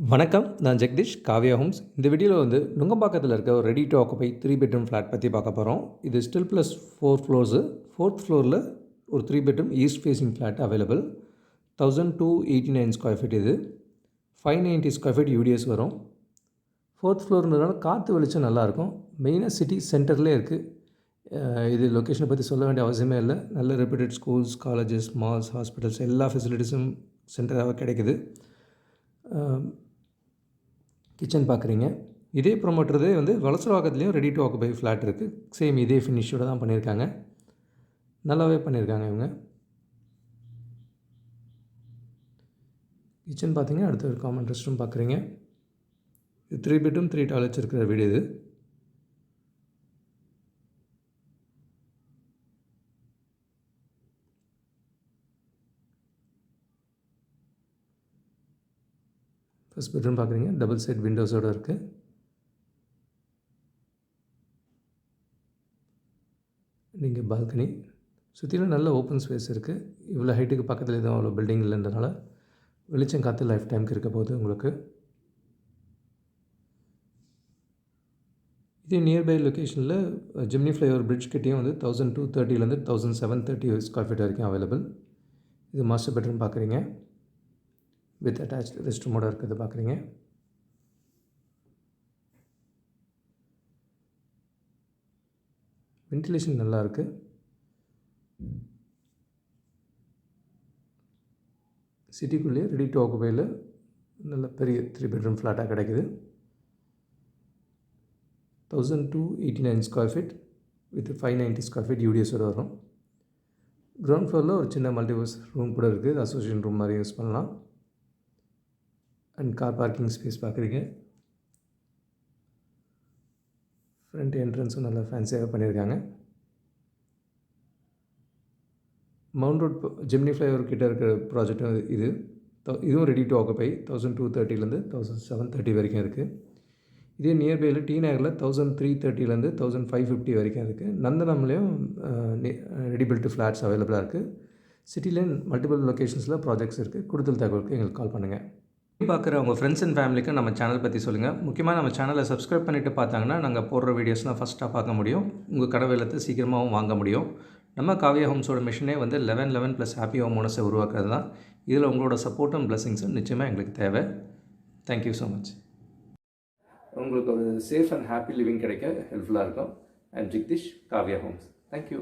வணக்கம். நான் ஜெகதீஷ், காவ்யா ஹோம்ஸ். இந்த வீடியோவில் வந்து நுங்கம்பாக்கத்தில் இருக்க ஒரு ready to occupy 3 bedroom flat பற்றி பார்க்க போகிறோம். இது ஸ்டில் ப்ளஸ் 4 ஃப்ளோர்ஸு. 4th ஃப்ளோரில் ஒரு 3 bedroom east facing flat available. 1289 square feet இது. 590 ஸ்கொயர் ஃபீட் யூடிஎஸ் வரும். 4th ஃப்ளோர்ன்றதுனால காற்று வெளிச்சம் நல்லாயிருக்கும். மெயினாக சிட்டி சென்டர்லேயே இருக்குது. இது லொக்கேஷனை பற்றி சொல்ல வேண்டிய அவசியமே இல்லை. நல்ல reputed schools, colleges, malls, hospitals எல்லா ஃபெசிலிட்டிஸும் சென்டராக கிடைக்குது. கிச்சன் பார்க்குறீங்க. இதே ப்ரொமோட்டரதே வந்து வலசரவாக்கத்துலேயும் ரெடி டு ஆக்குபை ஃப்ளாட் இருக்குது. சேம் இதே ஃபினிஷோடு தான் பண்ணியிருக்காங்க. நல்லாவே பண்ணியிருக்காங்க இவங்க. கிச்சன் பார்த்தீங்க. அடுத்து ஒரு காமன் ரெஸ்ட் ரூம் பார்க்குறீங்க. இது 3 பெட்ரூம் 3 டாய்லெட்ஸ் இருக்கிற வீடு இது. ஃபர்ஸ்ட் பெட்ரூம் பார்க்குறீங்க. டபுள் சைட் விண்டோஸோடு இருக்குது. நீங்கள் பால்கனி சுற்றிலும் நல்ல ஓப்பன் ஸ்பேஸ் இருக்குது. இவ்வளோ ஹைட்டுக்கு பக்கத்தில் எதுவும் அவ்வளோ பில்டிங் இல்லைன்றனால வெளிச்சம் காற்று லைஃப் டைமுக்கு இருக்க போகுது உங்களுக்கு. இதே நியர்பை லொக்கேஷனில் ஜிம்னி ஃப்ளைஓவர் பிரிட்ஜ் கிட்டேயும் வந்து 1230 1730 ஸ்கொயர் ஃபீட் வரைக்கும் அவைலபிள். இது மாஸ்டர் பெட்ரூம் பார்க்குறீங்க. வித் அட்டாச் ரெஸ்ட் ரூமோடு இருக்கிறது பார்க்குறீங்க. வென்டிலேஷன் நல்லாயிருக்கு. சிட்டிக்குள்ளேயே ரெடி டு ஆக்குபையில் நல்ல பெரிய 3 பெட்ரூம் ஃப்ளாட்டாக கிடைக்குது. 1289 square feet with 590 square feet யூடிஎஸோடு வரும். கிரவுண்ட் ஃப்ளோரில் ஒரு சின்ன மல்டிபர்ஸ் ரூம் கூட இருக்குது. அசோசியேஷன் ரூம் மாதிரி யூஸ் பண்ணலாம். அண்ட் கார் பார்க்கிங் ஸ்பேஸ் பார்க்குறீங்க. ஃப்ரண்ட் என்ட்ரன்ஸும் நல்லா ஃபேன்சியாக பண்ணியிருக்காங்க. மவுண்ட் ரோட் ஜிம்னி ஃப்ளைஓவர் கிட்டே இருக்கிற ப்ராஜெக்டும் இது. இதுவும் ரெடி டு ஆக்குபை 1230 1730 வரைக்கும் இருக்குது. இதே நியர்பையில் டி நகரில் 1330 1550 வரைக்கும் இருக்குது. நந்தனம்லேயும் ரெடி பில்ட் ஃப்ளாட்ஸ் அவைலபிளாக இருக்குது. சிட்டிலேயும் மல்டிபிள் லொக்கேஷன்ஸில் ப்ராஜெக்ட்ஸ் இருக்குது. கூடுதல் தகவலுக்கு எங்களுக்கு கால் பண்ணுங்கள். பார்க்குற உங்கள் ஃப்ரெண்ட்ஸ் அண்ட் ஃபேமிலிக்கு நம்ம சேனல் பற்றி சொல்லுங்கள். முக்கியமாக நம்ம சேனலை சப்ஸ்கிரைப் பண்ணிவிட்டு பார்த்தாங்கன்னா நாங்கள் போடுற வீடியோஸ்லாம் ஃபஸ்ட்டாக பார்க்க முடியும். உங்கள் கடை வெள்ளத்தை சீக்கிரமாகவும் வாங்க முடியும். நம்ம காவ்யா ஹோம்ஸோட மிஷனே வந்து 11 ப்ளஸ் ஹாப்பி ஹோம் ஓனர்ஸை உருவாக்குறது தான். இதில் உங்களோட சப்போர்ட்டும் பிளெஸிங்ஸும் நிச்சயமாக எங்களுக்கு தேவை. Thank you so much. உங்களுக்கு ஒரு சேஃப் அண்ட் ஹாப்பி லிவிங் கிடைக்க ஹெல்ப்ஃபுல்லாக இருக்கும். I am Jagadish, Kavya Homes. Thank you.